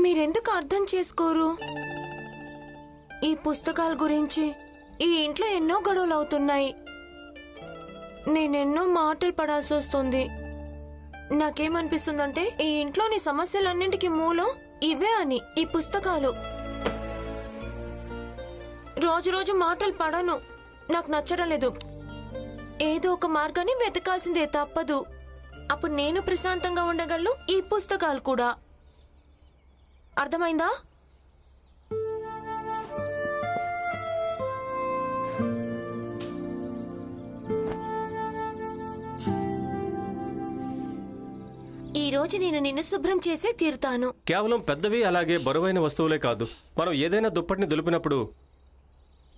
మీరెందుకు అర్థం చేసుకోరు? ఈ పుస్తకాల గురించి ఈ ఇంట్లో ఎన్నో గొడవలు అవుతున్నాయి. నేనెన్నో మాటలు పడాల్సి వస్తుంది. నాకేమనిపిస్తుందంటే ఈ ఇంట్లోని సమస్యలన్నింటికి మూలం ఇవే అని. ఈ పుస్తకాలు. రోజు రోజు మాటలు పడను, నాకు నచ్చడం లేదు. ఏదో ఒక మార్గాన్ని వెతకాల్సిందే, తప్పదు. అప్పుడు నేను ప్రశాంతంగా ఉండగలను, ఈ పుస్తకాలు కూడా. అర్థమైందా? ఈ రోజు నేను నిన్ను శుభ్రం చేసే తీరుతాను. కేవలం పెద్దవి అలాగే బరువైన వస్తువులే కాదు, మనం ఏదైనా దుప్పటిని దులిపినప్పుడు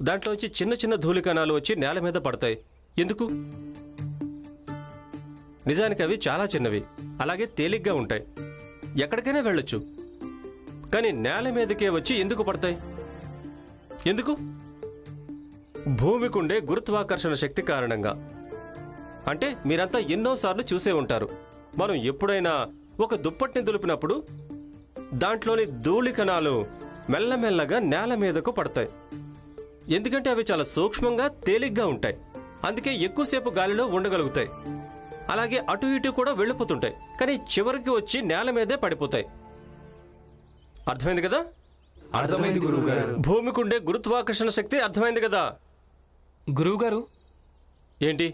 దాంట్లోంచి చిన్న చిన్న ధూళికణాలు వచ్చి నేల మీద పడతాయి. ఎందుకు? నిజానికి అవి చాలా చిన్నవి, అలాగే తేలిగ్గా ఉంటాయి, ఎక్కడికైనా వెళ్ళొచ్చు. కానీ నేల మీదకే వచ్చి ఎందుకు పడతాయి? ఎందుకు? భూమికుండే గురుత్వాకర్షణ శక్తి కారణంగా. అంటే మీరంతా ఎన్నోసార్లు చూసే ఉంటారు, మనం ఎప్పుడైనా ఒక దుప్పటిని దులిపినప్పుడు దాంట్లోని ధూళికణాలు మెల్లమెల్లగా నేల మీదకు పడతాయి. ఎందుకంటే అవి చాలా సూక్ష్మంగా తేలిగ్గా ఉంటాయి, అందుకే ఎక్కువసేపు గాలిలో ఉండగలుగుతాయి. అలాగే అటు ఇటు కూడా వెళ్ళిపోతుంటాయి, కానీ చివరికి వచ్చి నేల మీదే పడిపోతాయి. అర్థమైంది కదా? అర్థమైంది గురువుగారు. భూమికుండే గురుత్వాకర్షణ శక్తి అర్థమైంది కదా? గురువుగారు, ఏంటి?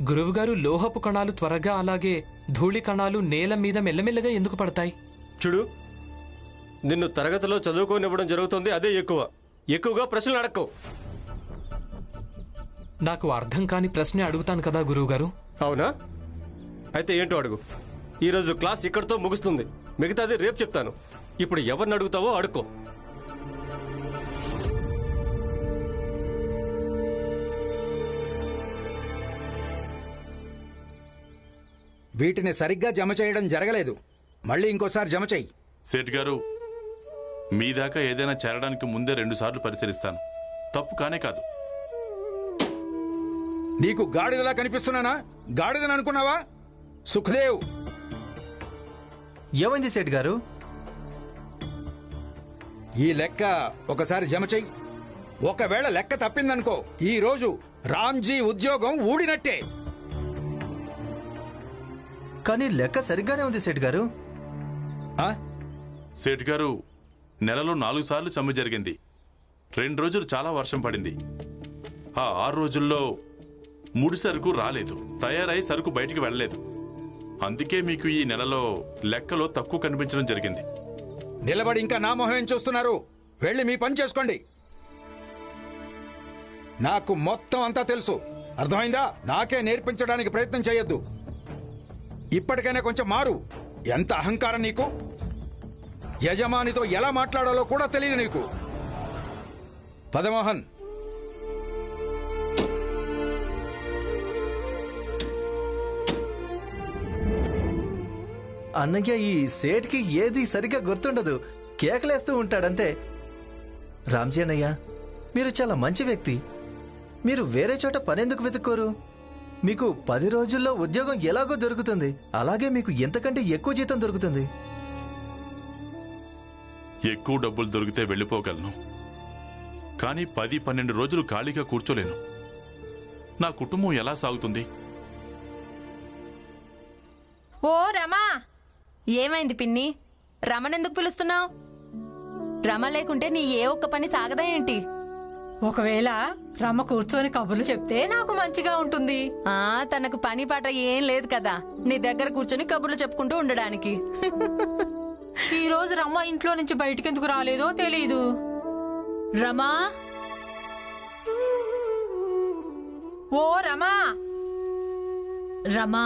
గురువుగారు, లోహపు కణాలు త్వరగా అలాగే ధూళి కణాలు నేల మీద మెల్లమెల్లగా ఎందుకు పడతాయి? చూడు, నిన్ను తరగతిలో చదువుకోనివ్వడం జరుగుతుంది, అదే ఎక్కువగా ప్రశ్నలు అడక్కో. నాకు అర్థం కాని ప్రశ్నే అడుగుతాను కదా గురువుగారు. అవునా? అయితే ఏంటో అడుగు. ఈరోజు క్లాస్ ఇక్కడితో ముగుస్తుంది, మిగతాది రేపు చెప్తాను. ఇప్పుడు ఎవరిని అడుగుతావో అడుక్కో. వీటిని సరిగ్గా జమ చేయడం జరగలేదు, మళ్ళీ ఇంకోసారి జమ చెయ్యి. సేట్ గారు, మీ దాకా ఏదైనా చేరడానికి ముందే 2 సార్లు పరిశీలిస్తాను. తప్పు కానే కాదు. నీకు గాడిదలా కనిపిస్తున్నానా? గాడిదని అనుకున్నావా? సుఖదేవ్, ఏమైంది సేట్ గారు? ఈ లెక్క ఒకసారి జమ చెయ్యి. ఒకవేళ లెక్క తప్పిందనుకో, ఈ రోజు రామ్జీ ఉద్యోగం ఊడినట్టే. కానీ లెక్క సరిగ్గానే ఉంది సేట్ గారు. సేట్ గారు, నెలలో 4 సార్లు సమ్మె జరిగింది. 2 రోజులు చాలా వర్షం పడింది. ఆ 6 రోజుల్లో ముడి సరుకు రాలేదు, తయారై సరుకు బయటికి వెళ్ళలేదు. అందుకే మీకు ఈ నెలలో లెక్కలో తక్కువ కనిపించడం జరిగింది. నిలబడి ఇంకా నా మొహం ఏం చూస్తున్నారు? వెళ్ళి మీ పని చేసుకోండి. నాకు మొత్తం అంతా తెలుసు, అర్థమైందా? నాకే నేర్పించడానికి ప్రయత్నం చేయొద్దు. ఇప్పటికైనా కొంచెం మారు. ఎంత అహంకారం నీకు! యజమానితో ఎలా మాట్లాడాలో కూడా తెలియదు నీకు. పదమోహన్, అన్నయ్య, ఈ సేట్కి ఏది సరిగ్గా గుర్తుండదు, కేకలేస్తూ ఉంటాడంతే. రామ్జీ అన్నయ్య, మీరు చాలా మంచి వ్యక్తి. మీరు వేరే చోట పనెందుకు వెతుక్కోరు? మీకు 10 రోజుల్లో ఉద్యోగం ఎలాగో దొరుకుతుంది, అలాగే మీకు ఎంతకంటే ఎక్కువ జీతం దొరుకుతుంది. ఎక్కువ డబ్బులు దొరికితే వెళ్ళిపోగలను, కానీ 10-12 రోజులు ఖాళీగా కూర్చోలేను. నా కుటుంబం ఎలా సాగుతుంది? ఓ రమా! ఏమైంది పిన్ని? రమనెందుకు పిలుస్తున్నావు? రమ లేకుంటే నీ ఏ ఒక్క పని సాగదా ఏంటి? ఒకవేళ రమ కూర్చొని కబుర్లు చెప్తే నాకు మంచిగా ఉంటుంది. తనకు పని పాట ఏం లేదు కదా, నీ దగ్గర కూర్చొని కబుర్లు చెప్పుకుంటూ ఉండడానికి. ఈ రోజు రమ ఇంట్లో నుంచి బయటికెందుకు రాలేదో తెలీదు. రమా! ఓ రమా! రమా,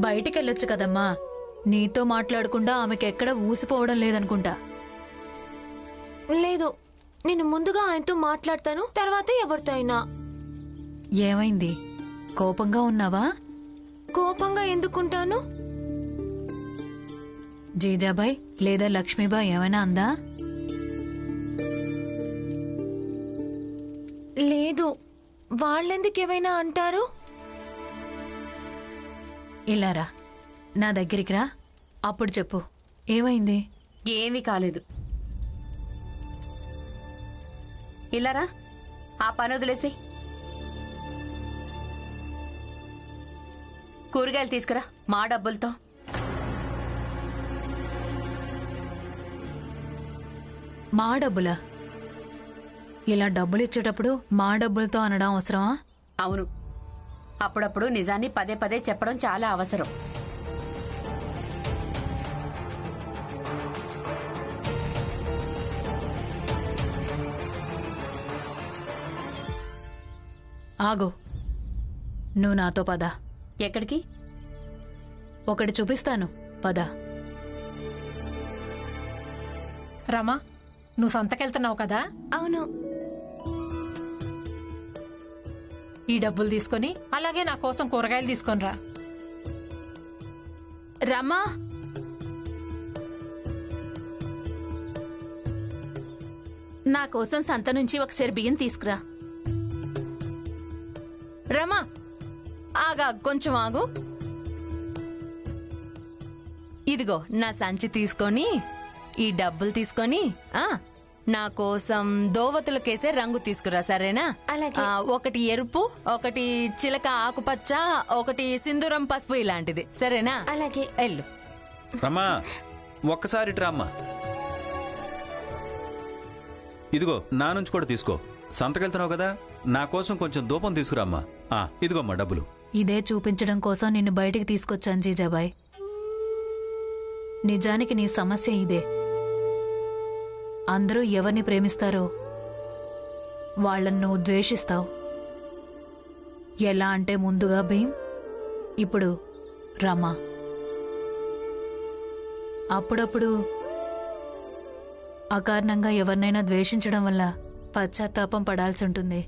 బయటికెళ్ళొచ్చు కదమ్మా. నీతో మాట్లాడకుండా ఆమెకెక్కడ ఊసిపోవడం లేదనుకుంటా. లేదు, నేను ముందుగా ఆయనతో మాట్లాడతాను, తర్వాత ఎవరితో అయినా. ఏమైంది? కోపంగా ఉన్నావా? కోపంగా ఎందుకుంటాను? జీజాబాయ్ లేదా లక్ష్మీబాయ్ ఏమైనా అందా? లేదు, వాళ్ళెందుకు ఏమైనా అంటారు? ఇలా రా, నా దగ్గరికి రా, అప్పుడు చెప్పు. ఏమైంది? ఏమీ కాలేదు. ఇలారా, ఆ పని వదిలేసి కూరగాయలు తీసుకురా మా డబ్బులతో. మా డబ్బులా? ఇలా డబ్బులు ఇచ్చేటప్పుడు మా డబ్బులతో అనడం అవసరమా? అవును, అప్పుడప్పుడు నిజాన్ని పదే పదే చెప్పడం చాలా అవసరం. ఆగు, నువ్వు నాతో పద. ఎక్కడికి? ఒకటి చూపిస్తాను, పద. రమా, నువ్వు సంతకెళ్తున్నావు కదా, అవును. ఈ డబ్బులు తీసుకొని అలాగే నా కోసం కూరగాయలు తీసుకొని రా. రమా, నా కోసం సంత నుంచి ఒకసారి బియ్యం తీసుకురా. రమా, ఆగా, కొంచెం ఆగు. ఇదిగో నా సంచి తీసుకొని ఈ డబ్బులు తీసుకొని నా కోసం దోవతులకేసే రంగు తీసుకురా, సరేనా? అలాగే. ఒకటి ఎరుపు, ఒకటి చిలక ఆకుపచ్చ, ఒకటి సింధూరం పసుపు, ఇలాంటిది, సరేనా? అలాగే. ఎల్లు. రమ్మా, ఒక్కసారి రామ్మా. ఇదిగో నా నుంచి కూడా తీసుకో. సంతకెళ్తున్నావు కదా, నా కోసం కొంచెం దూపం తీసుకురామ్మా. ఇదిగోమ్మా డబ్బులు. ఇదే చూపించడం కోసం నిన్ను బయటికి తీసుకొచ్చాను జీజాబాయ్. నిజానికి నీ సమస్య ఇదే. అందరూ ఎవరిని ప్రేమిస్తారో వాళ్ళను నువ్వు ద్వేషిస్తావు. ఎలా అంటే ముందుగా భీమ్, ఇప్పుడు రమ. అప్పుడప్పుడు అకారణంగా ఎవరినైనా ద్వేషించడం వల్ల పశ్చాత్తాపం పడాల్సి ఉంటుంది.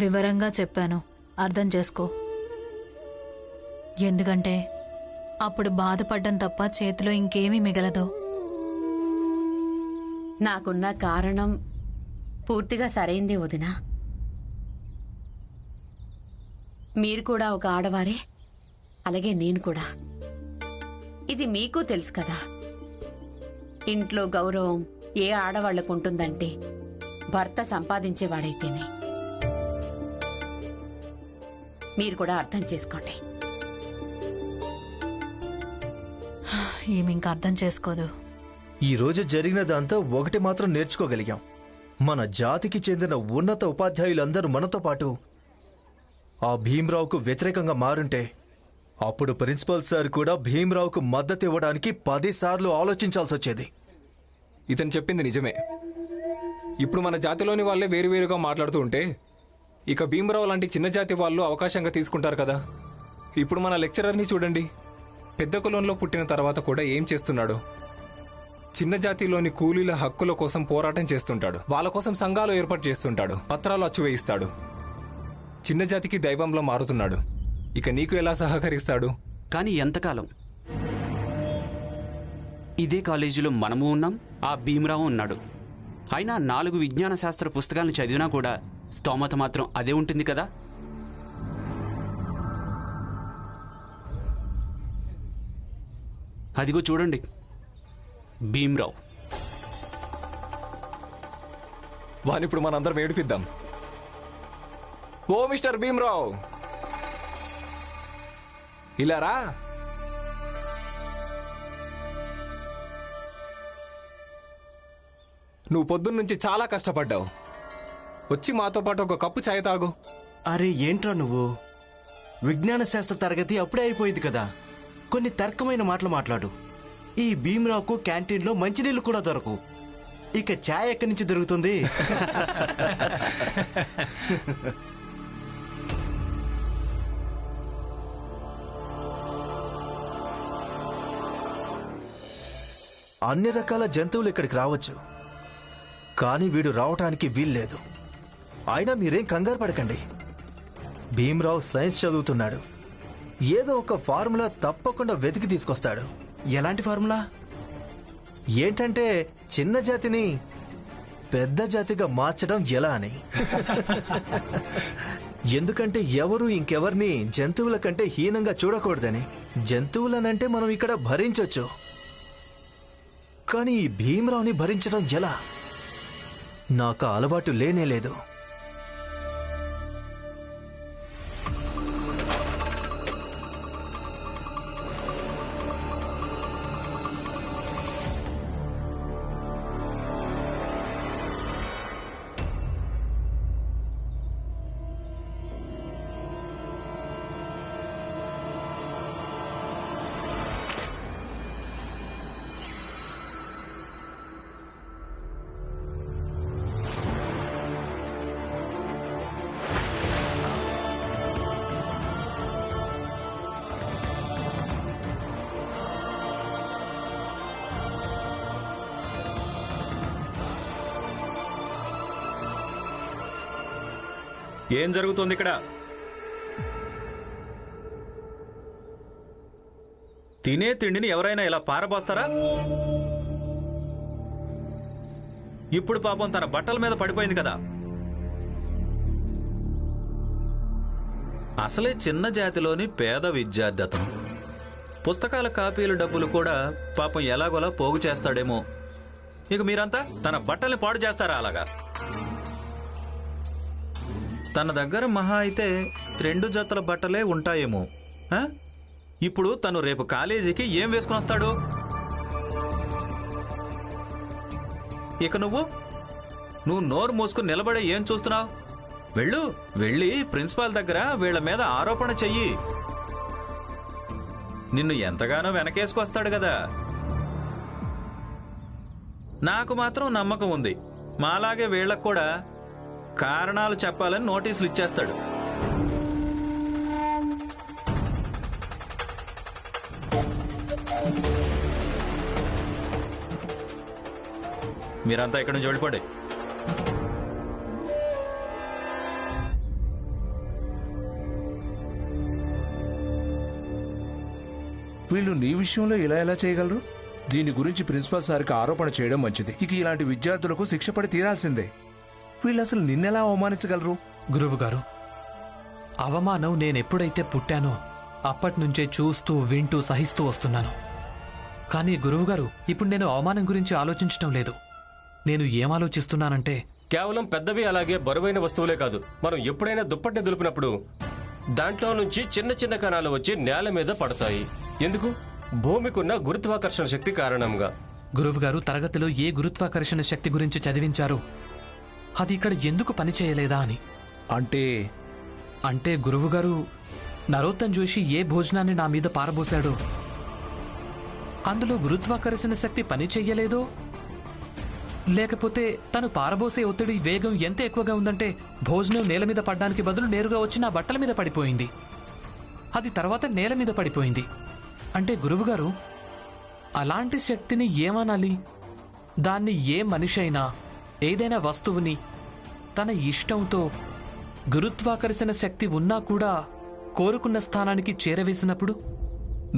వివరంగా చెప్పాను, అర్థం చేసుకో. ఎందుకంటే అప్పుడు బాధపడ్డం తప్ప చేతిలో ఇంకేమీ మిగలదు. నాకున్న కారణం పూర్తిగా సరైందే వదినా. మీరు కూడా ఒక ఆడవారే, అలాగే నేను కూడా. ఇది మీకు తెలుసు కదా, ఇంట్లో గౌరవం ఏ ఆడవాళ్లకు ఉంటుందంటే భర్త సంపాదించేవాడైతేనే. మీరు కూడా అర్థం చేసుకోండి. ఏమి ఇంకా అర్థం చేసుకోదు. ఈ రోజు జరిగిన దాంతో ఒకటి మాత్రం నేర్చుకోగలిగాం. మన జాతికి చెందిన ఉన్నత ఉపాధ్యాయులందరూ మనతో పాటు ఆ భీమ్రావుకు వ్యతిరేకంగా మారుంటే అప్పుడు ప్రిన్సిపల్ సార్ కూడా భీమ్రావుకు మద్దతు ఇవ్వడానికి 10 సార్లు ఆలోచించాల్సి వచ్చేది. ఇతను చెప్పింది నిజమే. ఇప్పుడు మన జాతిలోని వాళ్ళే వేరువేరుగా మాట్లాడుతూ ఉంటే ఇక భీమరావు లాంటి చిన్న జాతి వాళ్ళు అవకాశంగా తీసుకుంటారు కదా. ఇప్పుడు మన లెక్చరర్ని చూడండి, పెద్ద కులంలో పుట్టిన తర్వాత కూడా ఏం చేస్తున్నాడు? చిన్న జాతిలోని కూలీల హక్కుల కోసం పోరాటం చేస్తుంటాడు. వాళ్ళ కోసం సంఘాలు ఏర్పాటు చేస్తుంటాడు, పత్రాలు అచ్చువేయిస్తాడు. చిన్న జాతికి దైవంలో మారుతున్నాడు. ఇక నీకు ఎలా సహకరిస్తాడు? కానీ ఎంతకాలం? ఇదే కాలేజీలో మనము ఉన్నాం, ఆ భీమరావు ఉన్నాడు. అయినా 4 విజ్ఞాన శాస్త్ర పుస్తకాలను చదివినా కూడా స్తోమత మాత్రం అదే ఉంటుంది కదా. అదిగో చూడండి, భీమరావు. వానిప్పుడు మనందరం ఏడిపిద్దాం. ఓ మిస్టర్ భీమరావు, ఇలా రా. నువ్వు పొద్దున్నుంచి చాలా కష్టపడ్డావు. వచ్చి మాతో పాటు ఒక కప్పు చాయ్ తాగు. అరే ఏంట్రా నువ్వు? విజ్ఞాన శాస్త్ర తరగతి అప్పుడే అయిపోయింది కదా, కొన్ని తర్కమైన మాటలు మాట్లాడు. ఈ భీమరావుకు క్యాంటీన్లో మంచినీళ్ళు కూడా దొరకవు, ఇక ఛాయ్ ఎక్కడి నుంచి దొరుకుతుంది? అన్ని రకాల జంతువులు ఇక్కడికి రావచ్చు, కానీ వీడు రావటానికి వీల్లేదు. అయినా మీరేం కంగారు పడకండి. భీమరావు సైన్స్ చదువుతున్నాడు. ఏదో ఒక ఫార్ములా తప్పకుండా వెతికి తీసుకొస్తాడు. ఎలాంటి ఫార్ములా? ఏంటంటే చిన్న జాతిని పెద్ద జాతిగా మార్చడం ఎలా అని. ఎందుకంటే ఎవరు ఇంకెవరిని జంతువుల కంటే హీనంగా చూడకూడదని. జంతువులనంటే మనం ఇక్కడ భరించొచ్చు, కానీ ఈ భీమరావుని భరించడం ఎలా? నాకు ఆ అలవాటు లేనేలేదు. ఏం జరుగుతుంది ఇక్కడ? తినే తిండిని ఎవరైనా ఇలా పారబోస్తారా? ఇప్పుడు పాపం తన బట్టల మీద పడిపోయింది కదా. అసలే చిన్న జాతిలోని పేద విద్యార్థి అతను. పుస్తకాల కాపీల డబ్బులు కూడా పాపం ఎలాగోలా పోగు చేస్తాడేమో. ఇక మీరంతా తన బట్టల్ని పాడు చేస్తారా అలాగా? తన దగ్గర మహా అయితే 2 జతల బట్టలే ఉంటాయేమో. ఇప్పుడు తను రేపు కాలేజీకి ఏం వేసుకుని వస్తాడు? ఇక నువ్వు నోరు మూసుకుని నిలబడే ఏం చూస్తున్నావు? వెళ్ళి ప్రిన్సిపాల్ దగ్గర వీళ్ళ మీద ఆరోపణ చెయ్యి. నిన్ను ఎంతగానో వెనకేసుకొస్తాడు కదా. నాకు మాత్రం నమ్మకం ఉంది, మాలాగే వీళ్ళకు కూడా కారణాలు చెప్పాలని నోటీసులు ఇచ్చేస్తాడు. మీరంతా ఇక్కడి నుంచి వెళ్ళిపోండి. వీళ్ళు నీ విషయంలో ఇలా ఎలా చేయగలరు? దీని గురించి ప్రిన్సిపాల్ సార్కి ఆరోపణ చేయడం మంచిది. ఇక ఇలాంటి విద్యార్థులకు శిక్ష పడి తీరాల్సిందే. వీళ్ళు అసలు నిన్నెలా అవమానించగలరు? గురువుగారు, అవమానం నేనెప్పుడైతే పుట్టానో అప్పటినుంచే చూస్తూ వింటూ సహిస్తూ వస్తున్నాను. కానీ గురువుగారు, ఇప్పుడు నేను అవమానం గురించి ఆలోచించటం లేదు. నేను ఏం ఆలోచిస్తున్నానంటే, కేవలం పెద్దవి అలాగే బరువైన వస్తువులే కాదు, మనం ఎప్పుడైనా దుప్పటిని దులిపినప్పుడు దాంట్లో నుంచి చిన్న చిన్న కణాలు వచ్చి నేల మీద పడతాయి. ఎందుకు? భూమికున్న గురుత్వాకర్షణ శక్తి కారణంగా. గురువుగారు, తరగతిలో ఏ గురుత్వాకర్షణ శక్తి గురించి చదివించారు? అది ఇక్కడ ఎందుకు పనిచేయలేదా అని. అంటే గురువుగారు, నరోత్తమ్ జోషి ఏ భోజనాన్ని నా మీద పారబోశాడో అందులో గురుత్వాకర్షణ శక్తి పని చెయ్యలేదో, లేకపోతే తను పారబోసే ఒత్తిడి వేగం ఎంత ఎక్కువగా ఉందంటే భోజనం నేల మీద పడ్డానికి బదులు నేరుగా వచ్చి నా బట్టల మీద పడిపోయింది. అది తర్వాత నేల మీద పడిపోయింది. అంటే గురువుగారు, అలాంటి శక్తిని ఏమనాలి? దాన్ని ఏ మనిషి అయినా ఏదైనా వస్తువుని తన ఇష్టంతో గురుత్వాకర్షణ శక్తి ఉన్నా కూడా కోరుకున్న స్థానానికి చేరవేసినప్పుడు?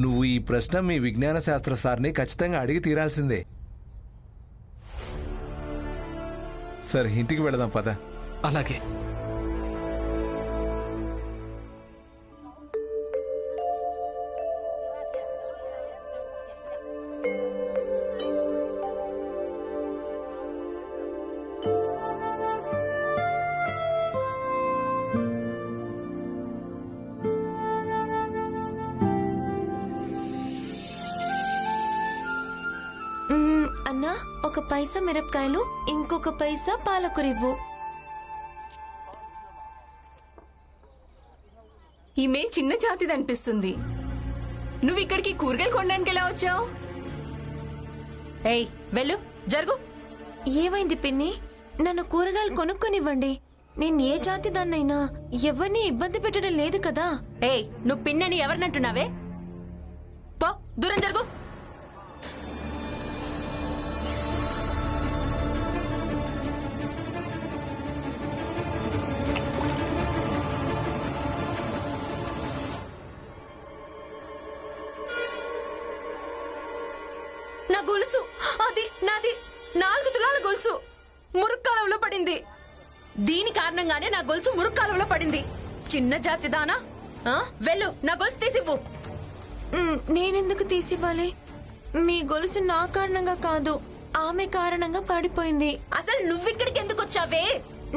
నువ్వు ఈ ప్రశ్న మీ విజ్ఞాన శాస్త్ర సార్ని ఖచ్చితంగా అడిగి తీరాల్సిందే. సరే, ఇంటికి వెళదాం పద. అలాగే. అన్నా, 1 పైసా మిరపకాయలు, ఇంకొక పైసా పాలకూరివ్వు. ఈమె చిన్న జాతిది అనిపిస్తుంది. నువ్వు ఇక్కడికి కూరగాయలు కొనడానికి ఎలా వచ్చావు? ఏయ్, వెళ్ళు, జరుగు. ఏమైంది పిన్ని? నన్ను కూరగాయలు కొనుక్కొనివ్వండి. నేను ఏ జాతి దాన్నైనా ఎవరిని ఇబ్బంది పెట్టడం లేదు కదా. ఏయ్, నువ్వు పిన్నని ఎవరినంటున్నావే? పో, దూరం జరుగు. నా గొలుసు, అది నాది 4 తులాల గొలుసు మురుక్కాలంలో పడింది. దీని కారణంగానే నా గొలుసు మురుక్కాలంలో పడింది. చిన్న జాతి దానా? వెళ్ళు, నా గొలుసు తీసివ్వు. నేనెందుకు తీసివ్వాలి? మీ గొలుసు నా కారణంగా కాదు, ఆమె కారణంగా పడిపోయింది. అసలు నువ్విక్కడికి ఎందుకు వచ్చావే?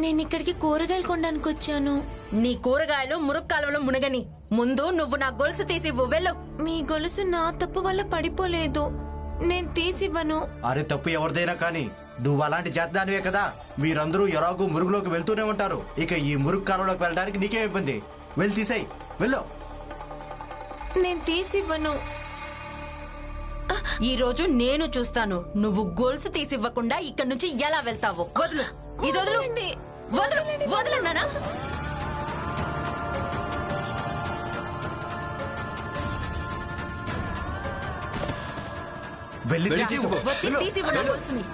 నేను ఇక్కడికి కూరగాయలు కొనడానికి వచ్చాను. నీ కూరగాయలు మురుగు కాలువలో మునగని ముందు నువ్వు నా గొలుసు తీసివ్వు. వెళ్ళు. మీ గొలుసు నా తప్పు వల్ల పడిపోలేదు, నేను తీసివ్వను. అరే తప్పు ఎవరిదైనా కానీ నువ్వు అలాంటి జాతిదానివే కదా. మీరందరూ ఎలాగూ మురుగులోకి వెళ్తూనే ఉంటారు. ఇక ఈ మురుగు కాలంలోకి వెళ్ళడానికి నీకేం ఇబ్బంది? వెళ్ళి తీసేయి, వెళ్ళు. నేను తీసివ్వను. ఈ రోజు నేను చూస్తాను నువ్వు గొలుసు తీసివ్వకుండా ఇక్కడి నుంచి ఎలా వెళ్తావు. వదులు, ఇది వదులు, వదులు, వదులన్నానా? వెళ్ళి తీసివ్వు. వచ్చి తీసివ్వు నా గొలుసుని.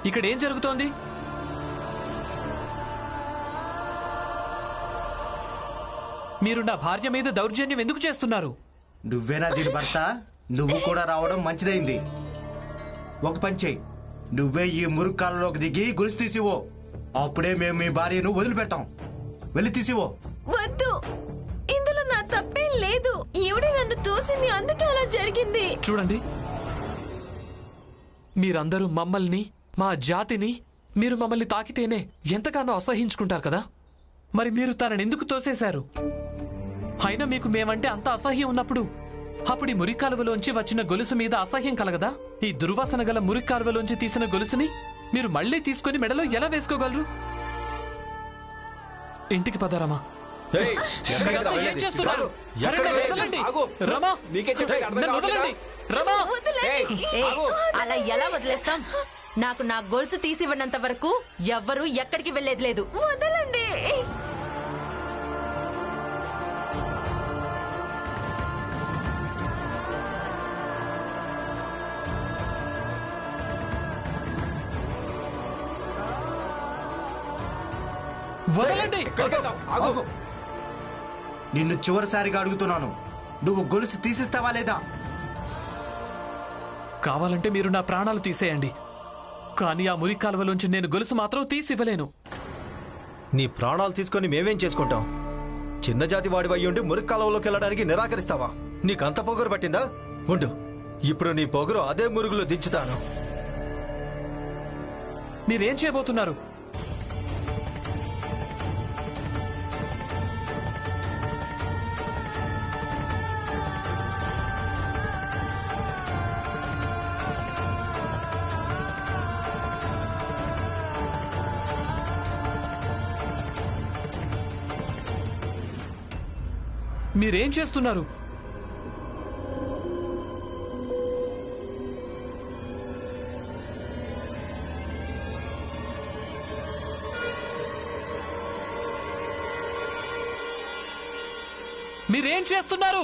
ఇక్కడ ఏం జరుగుతోంది? మీరు నా భార్య మీద దౌర్జన్యం ఎందుకు చేస్తున్నారు? నువ్వేనా దీని భర్త? నువ్వు కూడా రావడం మంచిదైంది. ఒక పని చెయ్యి, నువ్వే ఈ మురుగు కాలంలోకి దిగి గొలుసు తీసివో. అప్పుడే మేము మీ భార్యను వదిలిపెడతాం. వెళ్ళి తీసివో. వద్దు, ఇందులో నా తప్పేం లేదు. ఈవిడే నన్ను తోసింది, అందుకే అలా జరిగింది. చూడండి, మీరందరూ మమ్మల్ని, మా జాతిని, మీరు మమ్మల్ని తాకితేనే ఎంతగానో అసహించుకుంటారు కదా. మరి మీరు తనని ఎందుకు తోసేశారు? అయినా మీకు మేమంటే అంత అసహ్యం ఉన్నప్పుడు అప్పుడు ఈ మురికాలువలోంచి వచ్చిన గొలుసు మీద అసహ్యం కలగదా? ఈ దుర్వాసన గల మురికాలువలోంచి తీసిన గొలుసుని మీరు మళ్లీ తీసుకుని మెడలో ఎలా వేసుకోగలరు? ఇంటికి పదారమా. ఏం చేస్తున్నారు? అలా ఎలా వదిలేస్తాం? నాకు నా గొలుసు తీసివ్వనంత వరకు ఎవ్వరూ ఎక్కడికి వెళ్లేది లేదు. వదలండి. వదలండి. నిన్ను చివరిసారిగా అడుగుతున్నాను, నువ్వు గొలుసు తీసిస్తావా లేదా? కావాలంటే మీరు నా ప్రాణాలు తీసేయండి, కానీ ఆ మురి కాలువలోంచి నేను గొలుసు మాత్రం తీసివ్వలేను. నీ ప్రాణాలు తీసుకొని మేమేం చేసుకుంటాం? చిన్న జాతి వాడి అయ్యుండి మురికి కాలువలోకి వెళ్ళడానికి నిరాకరిస్తావా? నీకంత పొగరు పట్టిందా? ఉండు, ఇప్పుడు నీ పొగరు అదే మురుగులో దించుతాను. మీరేం చేయబోతున్నారు? మీరేం చేస్తున్నారు? మీరేం చేస్తున్నారు?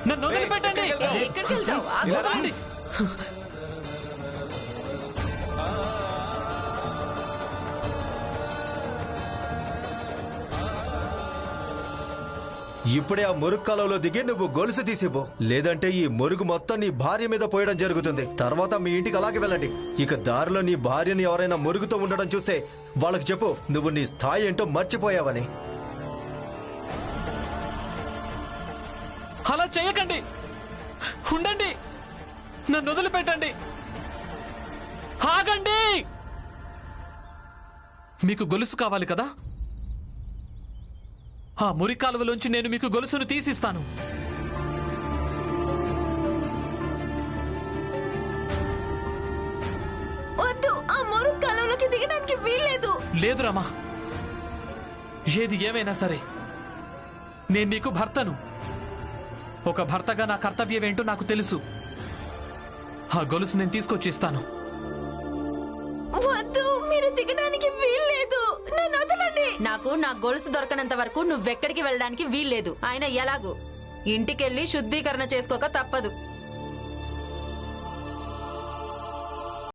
నన్ను వదిలిపెట్టండి. ఎక్కడికి వెళ్తావు? ఆగు. ఇప్పుడే ఆ మురుగు కాలంలో దిగి నువ్వు గొలుసు తీసిపో, లేదంటే ఈ మురుగు మొత్తం నీ భార్య మీద పోయడం జరుగుతుంది. తర్వాత మీ ఇంటికి అలాగే వెళ్ళండి. ఇక దారిలో నీ భార్యని ఎవరైనా మురుగుతో ఉండడం చూస్తే వాళ్ళకి చెప్పు, నువ్వు నీ స్థాయి ఏంటో మర్చిపోయావని. అలా చేయకండి. ఉండండి, నన్ను వదిలిపెట్టండి. ఆగండి. మీకు గొలుసు కావాలి కదా? ఆ మురి కాలువలోంచి నేను మీకు గొలుసును తీసిస్తాను. వద్దు, ఆ మురుగు కాలువలోకి దిగడానికి వీల్లేదు. లేదు రమా, ఏది ఏమైనా సరే నేను నీకు భర్తను. ఒక భర్తగా నా కర్తవ్యం ఏంటో నాకు తెలుసు. ఆ గొలుసు నేను తీసుకొచ్చి ఇస్తాను. వద్దు, మీరు దిగడానికి వీల్లేదు. నన్ను వదలండి. నాకు నా గొలుసు దొరకనంత వరకు నువ్వెక్కడికి వెళ్ళడానికి వీల్లేదు. ఆయన ఎలాగూ ఇంటికెళ్ళి శుద్ధీకరణ చేసుకోక తప్పదు.